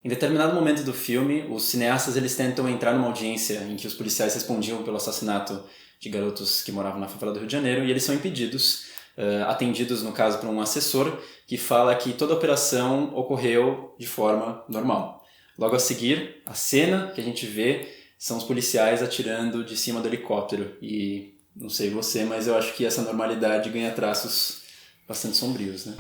Em determinado momento do filme, os cineastas eles tentam entrar numa audiência em que os policiais respondiam pelo assassinato de garotos que moravam na favela do Rio de Janeiro e eles são impedidos, atendidos no caso por um assessor que fala que toda a operação ocorreu de forma normal. Logo a seguir, a cena que a gente vê são os policiais atirando de cima do helicóptero e não sei você, mas eu acho que essa normalidade ganha traços bastante sombrios, né?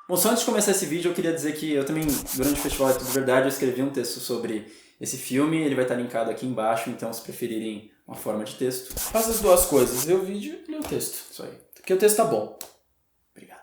Bom, só antes de começar esse vídeo, eu queria dizer que eu também, durante o Festival É Tudo Verdade, eu escrevi um texto sobre esse filme, ele vai estar linkado aqui embaixo, então se preferirem uma forma de texto... Faça as duas coisas, lê o vídeo e lê o texto. Isso aí. Porque o texto tá bom. Obrigado.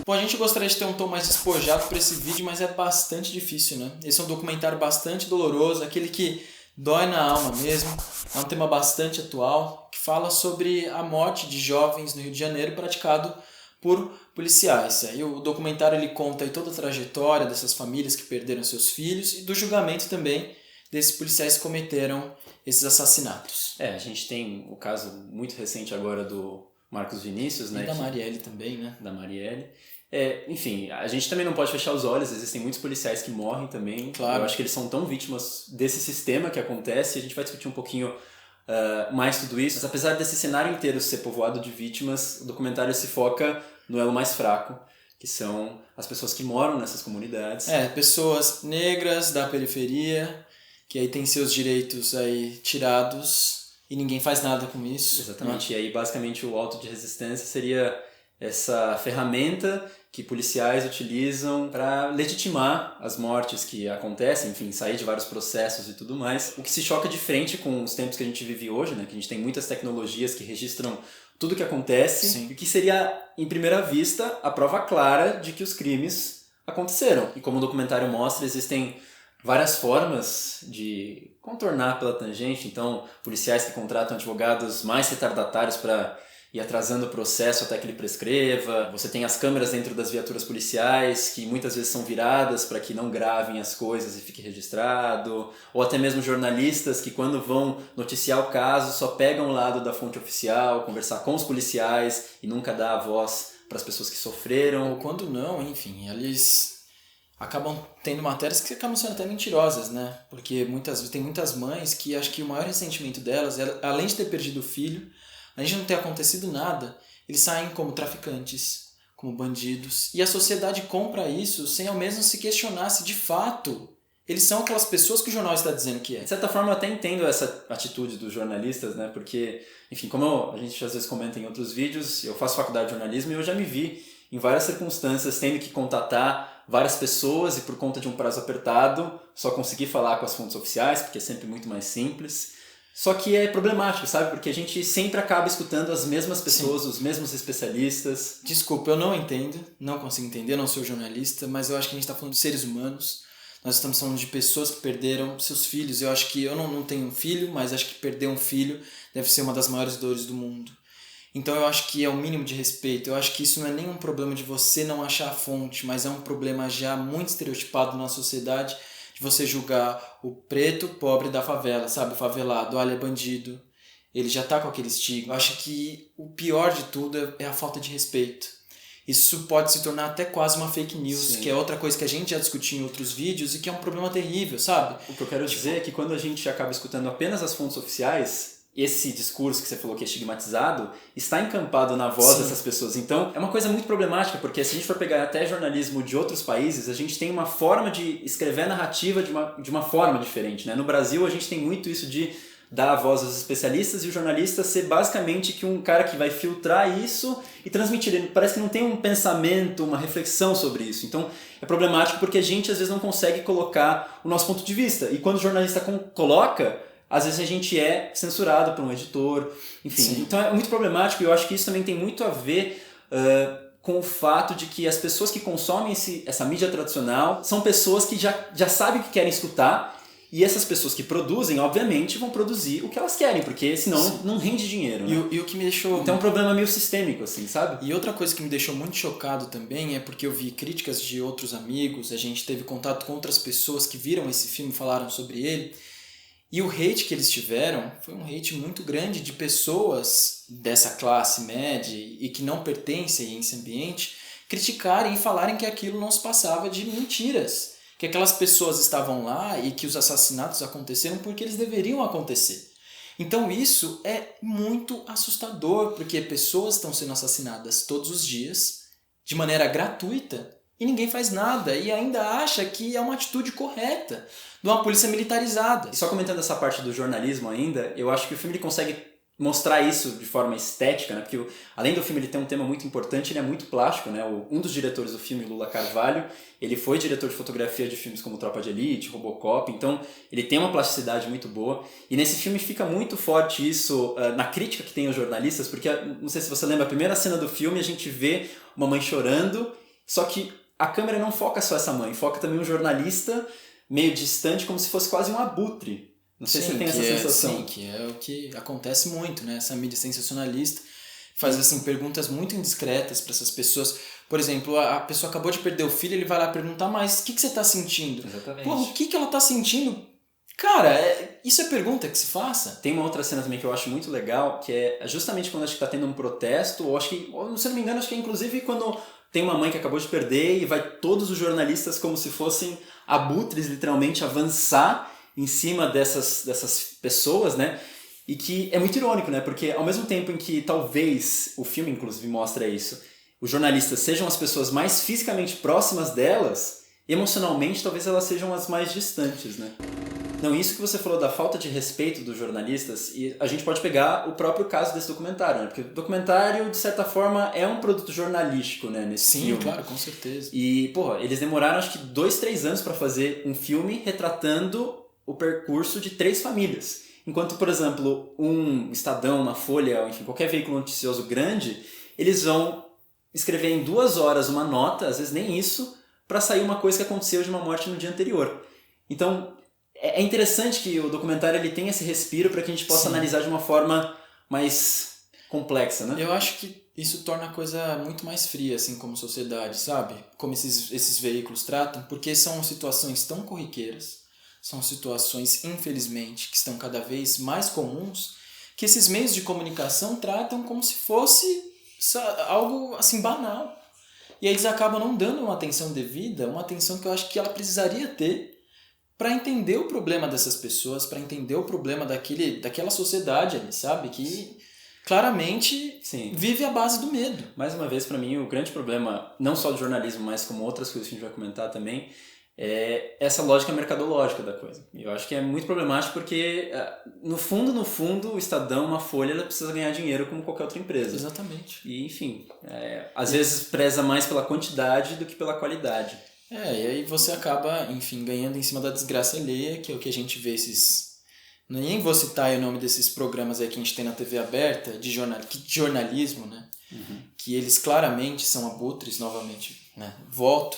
Bom, a gente gostaria de ter um tom mais despojado para esse vídeo, mas é bastante difícil, né? Esse é um documentário bastante doloroso, aquele que dói na alma mesmo. É um tema bastante atual, que fala sobre a morte de jovens no Rio de Janeiro praticado por policiais. Aí o documentário ele conta aí toda a trajetória dessas famílias que perderam seus filhos e do julgamento também desses policiais que cometeram esses assassinatos. A gente tem o caso muito recente agora do Marcos Vinícius, né? E da Marielle também, né? Da Marielle. Enfim, a gente também não pode fechar os olhos, existem muitos policiais que morrem também. Claro. Eu acho que eles são tão vítimas desse sistema que acontece, e a gente vai discutir um pouquinho mais tudo isso. Mas apesar desse cenário inteiro ser povoado de vítimas, o documentário se foca no elo mais fraco, que são as pessoas que moram nessas comunidades. Pessoas negras da periferia, que aí tem seus direitos aí tirados e ninguém faz nada com isso. Exatamente, E aí basicamente o auto de resistência seria essa ferramenta que policiais utilizam para legitimar as mortes que acontecem, enfim, sair de vários processos e tudo mais. O que se choca de frente com os tempos que a gente vive hoje, né, que a gente tem muitas tecnologias que registram tudo o que acontece, Sim. E que seria, em primeira vista, a prova clara de que os crimes aconteceram. E como o documentário mostra, existem várias formas de contornar pela tangente. Então, policiais que contratam advogados mais retardatários para ir atrasando o processo até que ele prescreva. Você tem as câmeras dentro das viaturas policiais, que muitas vezes são viradas para que não gravem as coisas e fique registrado. Ou até mesmo jornalistas que, quando vão noticiar o caso, só pegam o lado da fonte oficial, conversar com os policiais e nunca dar a voz para as pessoas que sofreram. Ou quando não, enfim, eles acabam tendo matérias que acabam sendo até mentirosas, né? Porque tem muitas mães que acho que o maior ressentimento delas, além de ter perdido o filho, além de não ter acontecido nada, eles saem como traficantes, como bandidos. E a sociedade compra isso sem ao menos se questionar se de fato eles são aquelas pessoas que o jornal está dizendo que é. De certa forma eu até entendo essa atitude dos jornalistas, né? Porque, enfim, como a gente às vezes comenta em outros vídeos, eu faço faculdade de jornalismo e eu já me vi em várias circunstâncias tendo que contatar várias pessoas e por conta de um prazo apertado só conseguir falar com as fontes oficiais, porque é sempre muito mais simples. Só que é problemático, sabe? Porque a gente sempre acaba escutando as mesmas pessoas, os mesmos especialistas. Desculpa, eu não entendo, não consigo entender, eu não sou jornalista, mas eu acho que a gente está falando de seres humanos. Nós estamos falando de pessoas que perderam seus filhos. Eu acho que eu não tenho um filho, mas acho que perder um filho deve ser uma das maiores dores do mundo. Então eu acho que é o mínimo de respeito. Eu acho que isso não é nem um problema de você não achar a fonte, mas é um problema já muito estereotipado na sociedade de você julgar o preto pobre da favela, sabe? O favelado, olha, é bandido. Ele já tá com aquele estigma. Eu acho que o pior de tudo é a falta de respeito. Isso pode se tornar até quase uma fake news, Sim. Que é outra coisa que a gente já discutiu em outros vídeos e que é um problema terrível, sabe? O que eu quero dizer é que quando a gente acaba escutando apenas as fontes oficiais, esse discurso que você falou que é estigmatizado está encampado na voz Sim. dessas pessoas. Então, é uma coisa muito problemática, porque se a gente for pegar até jornalismo de outros países, a gente tem uma forma de escrever a narrativa de uma forma diferente, né? No Brasil, a gente tem muito isso de dar a voz aos especialistas e o jornalista ser basicamente que um cara que vai filtrar isso e transmitir. Ele parece que não tem um pensamento, uma reflexão sobre isso. Então, é problemático porque a gente, às vezes, não consegue colocar o nosso ponto de vista. E quando o jornalista coloca, às vezes a gente é censurado por um editor, enfim. Sim. Então é muito problemático e eu acho que isso também tem muito a ver com o fato de que as pessoas que consomem essa mídia tradicional são pessoas que já sabem o que querem escutar e essas pessoas que produzem, obviamente, vão produzir o que elas querem, porque senão Sim. não rende dinheiro. Né? E o que me deixou... Então é um problema meio sistêmico, assim, sabe? E outra coisa que me deixou muito chocado também é porque eu vi críticas de outros amigos, a gente teve contato com outras pessoas que viram esse filme e falaram sobre ele. E o hate que eles tiveram foi um hate muito grande de pessoas dessa classe média e que não pertencem a esse ambiente, criticarem e falarem que aquilo não se passava de mentiras. Que aquelas pessoas estavam lá e que os assassinatos aconteceram porque eles deveriam acontecer. Então isso é muito assustador, porque pessoas estão sendo assassinadas todos os dias, de maneira gratuita, e ninguém faz nada, e ainda acha que é uma atitude correta de uma polícia militarizada. E só comentando essa parte do jornalismo ainda, eu acho que o filme ele consegue mostrar isso de forma estética, né? Porque além do filme ele tem um tema muito importante, ele é muito plástico, né? Um dos diretores do filme, Lula Carvalho, ele foi diretor de fotografia de filmes como Tropa de Elite, Robocop, então ele tem uma plasticidade muito boa. E nesse filme fica muito forte isso na crítica que tem os jornalistas, porque, não sei se você lembra, a primeira cena do filme a gente vê uma mãe chorando, só que a câmera não foca só essa mãe, foca também um jornalista meio distante, como se fosse quase um abutre. Não sei se você tem essa sensação. Sim, que é o que acontece muito, né? Essa mídia sensacionalista faz assim, perguntas muito indiscretas para essas pessoas. Por exemplo, a pessoa acabou de perder o filho, ele vai lá perguntar, mas o que você está sentindo? Exatamente. Porra, o que ela está sentindo? Cara, isso é pergunta que se faça. Tem uma outra cena também que eu acho muito legal, que é justamente quando acho que está tendo um protesto, ou acho que, se não me engano, acho que é inclusive quando tem uma mãe que acabou de perder e vai todos os jornalistas como se fossem abutres, literalmente, avançar em cima dessas pessoas, né? E que é muito irônico, né? Porque ao mesmo tempo em que talvez, o filme inclusive mostra isso, os jornalistas sejam as pessoas mais fisicamente próximas delas, emocionalmente talvez elas sejam as mais distantes, né? Não, isso que você falou da falta de respeito dos jornalistas, e a gente pode pegar o próprio caso desse documentário, né? Porque o documentário, de certa forma, é um produto jornalístico, né? Nesse filme. Sim, claro, com certeza. E, pô, eles demoraram acho que 2-3 anos para fazer um filme retratando o percurso de 3 famílias. Enquanto, por exemplo, um Estadão, uma Folha, enfim, qualquer veículo noticioso grande, eles vão escrever em 2 horas uma nota, às vezes nem isso, para sair uma coisa que aconteceu de uma morte no dia anterior. Então, é interessante que o documentário ele tenha esse respiro para que a gente possa analisar de uma forma mais complexa, né? Eu acho que isso torna a coisa muito mais fria, assim, como sociedade, sabe? Como esses veículos tratam, porque são situações tão corriqueiras, são situações, infelizmente, que estão cada vez mais comuns, que esses meios de comunicação tratam como se fosse algo, assim, banal. E aí eles acabam não dando uma atenção devida, uma atenção que eu acho que ela precisaria ter para entender o problema dessas pessoas, para entender o problema daquela sociedade ali, sabe? Que claramente vive à base do medo. Mais uma vez, para mim, o grande problema, não só do jornalismo, mas como outras coisas que a gente vai comentar também, é essa lógica mercadológica da coisa. Eu acho que é muito problemático porque, no fundo, o Estadão, uma Folha, ela precisa ganhar dinheiro como qualquer outra empresa. Exatamente. E, enfim, às vezes preza mais pela quantidade do que pela qualidade. E aí você acaba, enfim, ganhando em cima da desgraça alheia, que é o que a gente vê nem vou citar o nome desses programas aí que a gente tem na TV aberta, de jornalismo, né? Uhum. Que eles claramente são abutres, novamente, né? Volto.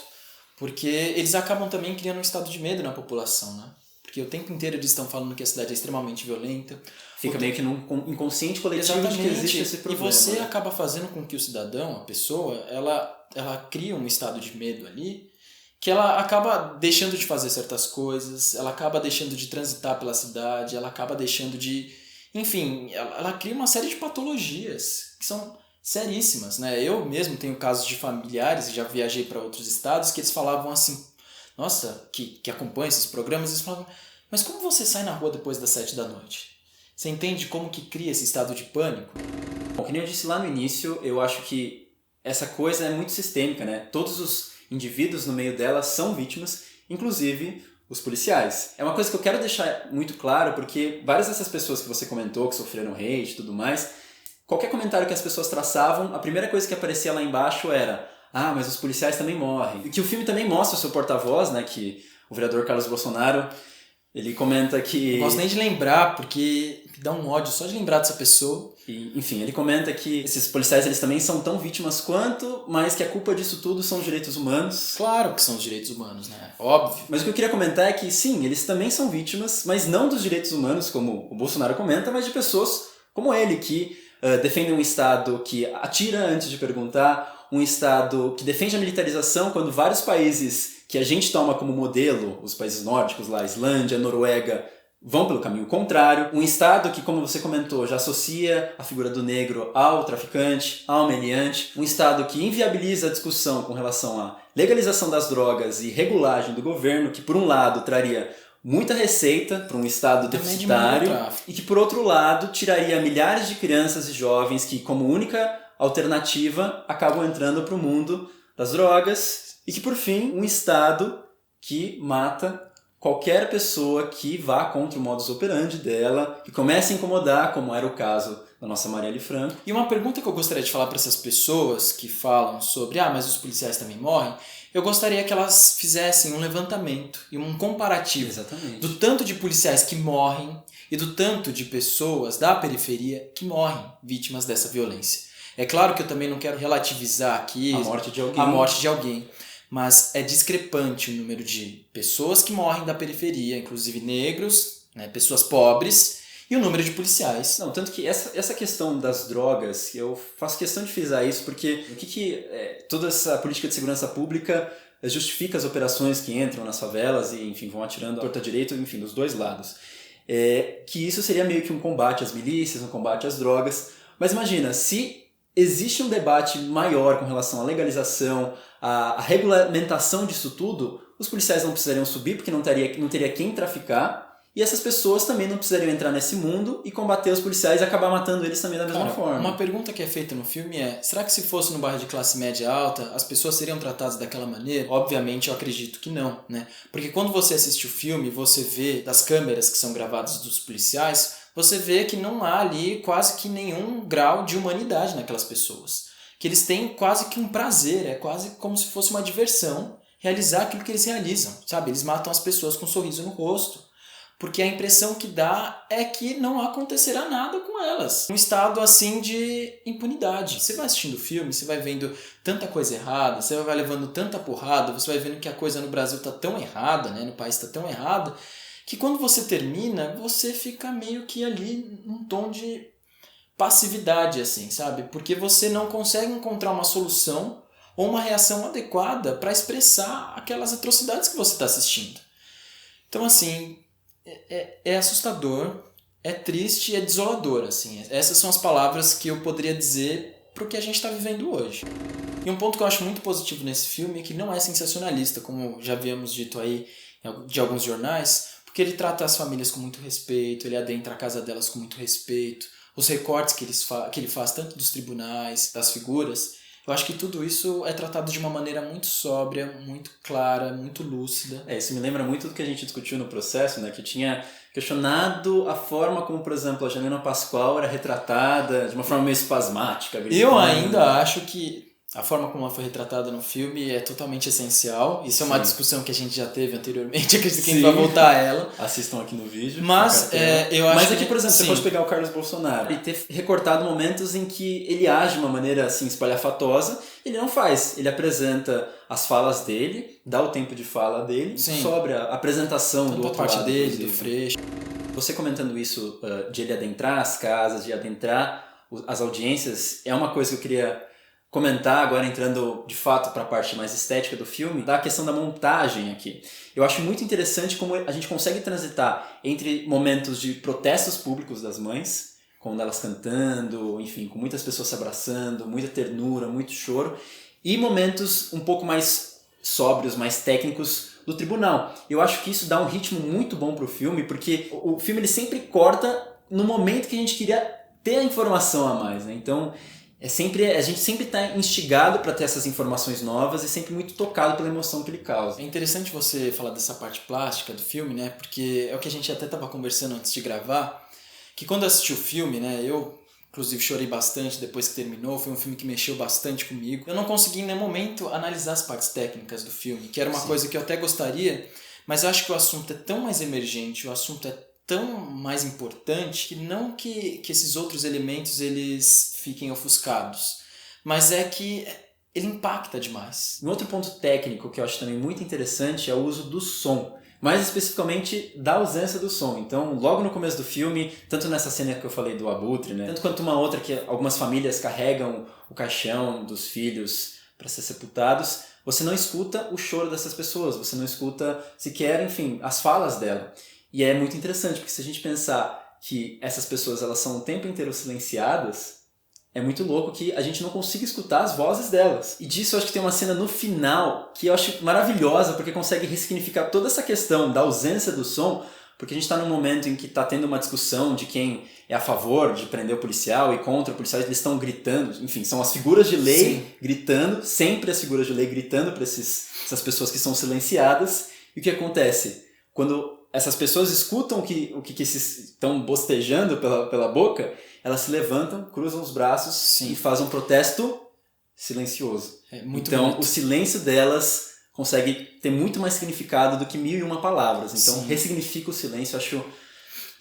Porque eles acabam também criando um estado de medo na população, né? Porque o tempo inteiro eles estão falando que a cidade é extremamente violenta. Fica meio que num inconsciente coletivo de que existe esse problema. E você acaba fazendo com que o cidadão, a pessoa, ela cria um estado de medo ali, que ela acaba deixando de fazer certas coisas, ela acaba deixando de transitar pela cidade, ela acaba deixando de... Enfim, ela cria uma série de patologias que são seríssimas, né? Eu mesmo tenho casos de familiares, já viajei para outros estados, que eles falavam assim, nossa, que acompanham esses programas, eles falavam, mas como você sai na rua depois das 7 da noite? Você entende como que cria esse estado de pânico? Bom, que nem eu disse lá no início, eu acho que essa coisa é muito sistêmica, né? Todos os indivíduos no meio dela são vítimas, inclusive os policiais. É uma coisa que eu quero deixar muito claro, porque várias dessas pessoas que você comentou, que sofreram hate e tudo mais, qualquer comentário que as pessoas traçavam, a primeira coisa que aparecia lá embaixo era mas os policiais também morrem. E que o filme também mostra o seu porta-voz, né, que o vereador Carlos Bolsonaro, ele comenta que... Não gosto nem de lembrar, porque me dá um ódio só de lembrar dessa pessoa. E, enfim, ele comenta que esses policiais eles também são tão vítimas quanto, mas que a culpa disso tudo são os direitos humanos. Claro que são os direitos humanos, né? Óbvio. Mas o que eu queria comentar é que, sim, eles também são vítimas, mas não dos direitos humanos, como o Bolsonaro comenta, mas de pessoas como ele, que defendem um Estado que atira antes de perguntar, um Estado que defende a militarização quando vários países que a gente toma como modelo, os países nórdicos lá, Islândia, Noruega, vão pelo caminho contrário, um Estado que, como você comentou, já associa a figura do negro ao traficante, ao meliante, um Estado que inviabiliza a discussão com relação à legalização das drogas e regulagem do governo, que por um lado traria muita receita para um Estado deficitário e que por outro lado tiraria milhares de crianças e jovens que, como única alternativa, acabam entrando para o mundo das drogas e que, por fim, um Estado que mata qualquer pessoa que vá contra o modus operandi dela, que comece a incomodar, como era o caso da nossa Marielle Franco. E uma pergunta que eu gostaria de falar para essas pessoas que falam sobre mas os policiais também morrem, eu gostaria que elas fizessem um levantamento e um comparativo do tanto de policiais que morrem e do tanto de pessoas da periferia que morrem vítimas dessa violência. É claro que eu também não quero relativizar aqui a morte de alguém. Mas é discrepante o número de pessoas que morrem da periferia, inclusive negros, né, pessoas pobres, e o número de policiais. Não, tanto que essa questão das drogas, eu faço questão de frisar isso, porque o que toda essa política de segurança pública justifica as operações que entram nas favelas e, enfim, vão atirando à torta direita, enfim, dos dois lados. Que isso seria meio que um combate às milícias, um combate às drogas. Mas imagina, se existe um debate maior com relação à legalização, à regulamentação disso tudo, os policiais não precisariam subir porque não teria quem traficar, e essas pessoas também não precisariam entrar nesse mundo e combater os policiais e acabar matando eles também da mesma forma. Uma pergunta que é feita no filme é, será que se fosse no bairro de classe média alta, as pessoas seriam tratadas daquela maneira? Obviamente eu acredito que não, né? Porque quando você assiste o filme, você vê das câmeras que são gravadas dos policiais, você vê que não há ali quase que nenhum grau de humanidade naquelas pessoas. Que eles têm quase que um prazer, é quase como se fosse uma diversão realizar aquilo que eles realizam, sabe? Eles matam as pessoas com um sorriso no rosto. Porque a impressão que dá é que não acontecerá nada com elas. Um estado assim de impunidade. Você vai assistindo o filme, você vai vendo tanta coisa errada, você vai levando tanta porrada, você vai vendo que a coisa no Brasil está tão errada, né? No país está tão errada, que quando você termina, você fica meio que ali num tom de passividade, assim, sabe? Porque você não consegue encontrar uma solução ou uma reação adequada para expressar aquelas atrocidades que você está assistindo. Então, assim, é assustador, é triste e é desolador, assim. Essas são as palavras que eu poderia dizer para o que a gente está vivendo hoje. E um ponto que eu acho muito positivo nesse filme é que não é sensacionalista, como já havíamos dito aí de alguns jornais, porque ele trata as famílias com muito respeito, ele adentra a casa delas com muito respeito, os recortes que ele faz tanto dos tribunais, das figuras, eu acho que tudo isso é tratado de uma maneira muito sóbria, muito clara, muito lúcida. Isso me lembra muito do que a gente discutiu no processo, né? Que tinha questionado a forma como, por exemplo, a Janina Pascoal era retratada de uma forma meio espasmática. Eu ainda acho que a forma como ela foi retratada no filme é totalmente essencial. Isso é uma discussão que a gente já teve anteriormente, acredito que a gente vai voltar a ela. Assistam aqui no vídeo. Mas eu acho aqui, por exemplo, você pode pegar o Carlos Bolsonaro e ter recortado momentos em que ele age de uma maneira assim espalhafatosa. Ele não faz. Ele apresenta as falas dele, dá o tempo de fala dele, sobre a apresentação tanto do outro parte lado dele, do Freixo. Você comentando isso de ele adentrar as casas, de adentrar as audiências, é uma coisa que eu queria comentar agora, entrando de fato para a parte mais estética do filme, da questão da montagem aqui. Eu acho muito interessante como a gente consegue transitar entre momentos de protestos públicos das mães, com elas cantando, enfim, com muitas pessoas se abraçando, muita ternura, muito choro, e momentos um pouco mais sóbrios, mais técnicos do tribunal. Eu acho que isso dá um ritmo muito bom pro filme, porque o filme ele sempre corta no momento que a gente queria ter a informação a mais, né? Então a gente sempre está instigado para ter essas informações novas e sempre muito tocado pela emoção que ele causa. É interessante você falar dessa parte plástica do filme, né? Porque é o que a gente até estava conversando antes de gravar, que quando eu assisti o filme, né? Eu, inclusive, chorei bastante depois que terminou. Foi um filme que mexeu bastante comigo. Eu não consegui em nenhum momento analisar as partes técnicas do filme, que era uma coisa que eu até gostaria, mas eu acho que o assunto é tão mais emergente, o assunto é tão mais importante que não que esses outros elementos eles fiquem ofuscados, mas é que ele impacta demais. Um outro ponto técnico que eu acho também muito interessante é o uso do som, mais especificamente da ausência do som. Então, logo no começo do filme, tanto nessa cena que eu falei do abutre, né, tanto quanto uma outra que algumas famílias carregam o caixão dos filhos para ser sepultados, você não escuta o choro dessas pessoas, você não escuta sequer, enfim, as falas dela. E é muito interessante, porque se a gente pensar que essas pessoas elas são o tempo inteiro silenciadas, é muito louco que a gente não consiga escutar as vozes delas. E disso eu acho que tem uma cena no final que eu acho maravilhosa, porque consegue ressignificar toda essa questão da ausência do som, porque a gente está num momento em que está tendo uma discussão de quem é a favor de prender o policial e contra o policial, eles estão gritando, enfim, são as figuras de lei Sim. gritando, sempre as figuras de lei gritando para essas pessoas que são silenciadas. E o que acontece? Quando essas pessoas escutam o que estão bostejando pela boca, elas se levantam, cruzam os braços Sim. e fazem um protesto silencioso. Então, bonito. O silêncio delas consegue ter muito mais significado do que 1001 palavras. Então, Sim. ressignifica o silêncio, eu acho...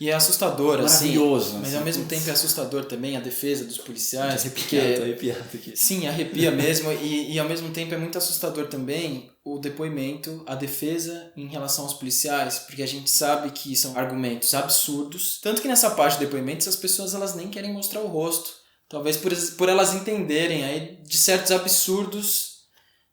E é assustador, maravilhoso, assim. Mas ao mesmo tempo é assustador também a defesa dos policiais. Tô arrepiado aqui. Sim, arrepia mesmo. E ao mesmo tempo é muito assustador também o depoimento, a defesa em relação aos policiais, porque a gente sabe que são argumentos absurdos. Tanto que nessa parte do depoimento, as pessoas elas nem querem mostrar o rosto. Talvez por elas entenderem aí de certos absurdos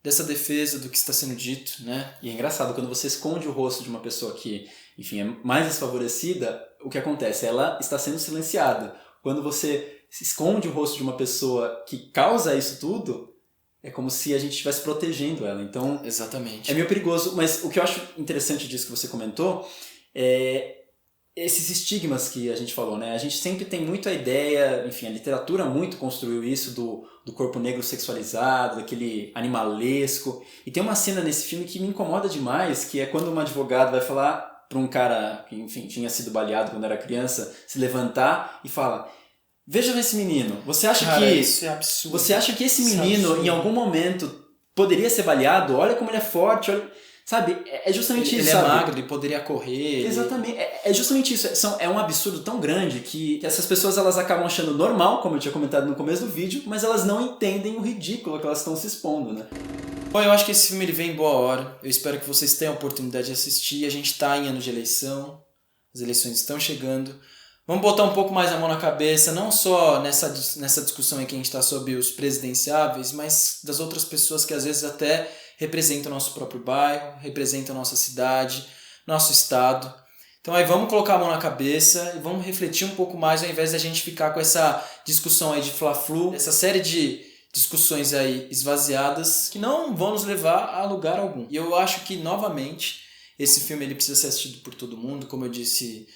dessa defesa do que está sendo dito, né? E é engraçado, quando você esconde o rosto de uma pessoa que, enfim, é mais desfavorecida, o que acontece? Ela está sendo silenciada. Quando você esconde o rosto de uma pessoa que causa isso tudo, é como se a gente estivesse protegendo ela. Então, exatamente. É meio perigoso, mas o que eu acho interessante disso que você comentou é esses estigmas que a gente falou, né? A gente sempre tem muito a ideia, enfim, a literatura muito construiu isso do corpo negro sexualizado, daquele animalesco. E tem uma cena nesse filme que me incomoda demais, que é quando uma advogada vai falar para um cara que, enfim, tinha sido baleado quando era criança, se levantar e fala: veja esse menino, você acha Cara, que isso é absurdo. Você acha que esse menino em algum momento poderia ser baleado? Olha como ele é forte, olha... Sabe, é justamente ele isso, é sabe? magro, ele poderia correr. Exatamente, é justamente isso. É um absurdo tão grande que essas pessoas elas acabam achando normal, como eu tinha comentado no começo do vídeo, mas elas não entendem o ridículo que elas estão se expondo, né? Bom, eu acho que esse filme ele vem em boa hora. Eu espero que vocês tenham a oportunidade de assistir. A gente está em ano de eleição, as eleições estão chegando. Vamos botar um pouco mais a mão na cabeça, não só nessa discussão aí que a gente está sobre os presidenciáveis, mas das outras pessoas que às vezes até representam o nosso próprio bairro, representam a nossa cidade, nosso estado. Então aí vamos colocar a mão na cabeça e vamos refletir um pouco mais ao invés da gente ficar com essa discussão aí de fla-flu, essa série de discussões aí esvaziadas que não vão nos levar a lugar algum. E eu acho que, novamente, esse filme ele precisa ser assistido por todo mundo, como eu disse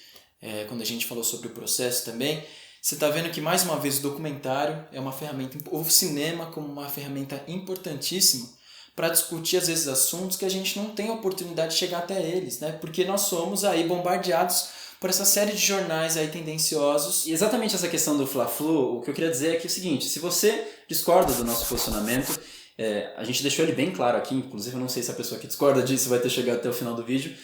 quando a gente falou sobre o processo também. Você está vendo que, mais uma vez, o documentário é uma ferramenta, o cinema como uma ferramenta importantíssima para discutir, às vezes, assuntos que a gente não tem a oportunidade de chegar até eles, né? Porque nós somos aí bombardeados por essa série de jornais aí tendenciosos. E exatamente essa questão do fla-flu, o que eu queria dizer é que é o seguinte: se você discorda do nosso posicionamento, a gente deixou ele bem claro aqui, inclusive eu não sei se a pessoa que discorda disso vai ter chegado até o final do vídeo,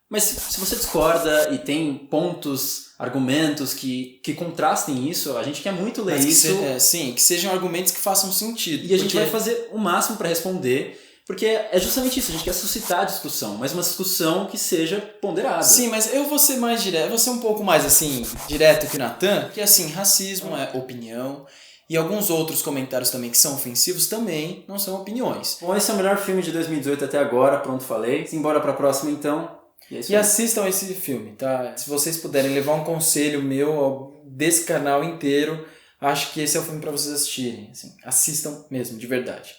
mas se você discorda e tem pontos, argumentos que contrastem isso, a gente quer muito ler isso. Sim, que sejam argumentos que façam sentido. E a gente vai fazer o máximo para responder, porque é justamente isso, a gente quer suscitar a discussão, mas uma discussão que seja ponderada. Sim, mas eu vou ser mais direto, eu vou ser um pouco mais assim, direto que o Natan, que assim, racismo é opinião, e alguns outros comentários também que são ofensivos também não são opiniões. Bom, esse é o melhor filme de 2018 até agora, pronto, falei. Simbora pra próxima então. E assistam esse filme, tá? Se vocês puderem levar um conselho meu desse canal inteiro, acho que esse é o filme para vocês assistirem. Assim, assistam mesmo, de verdade.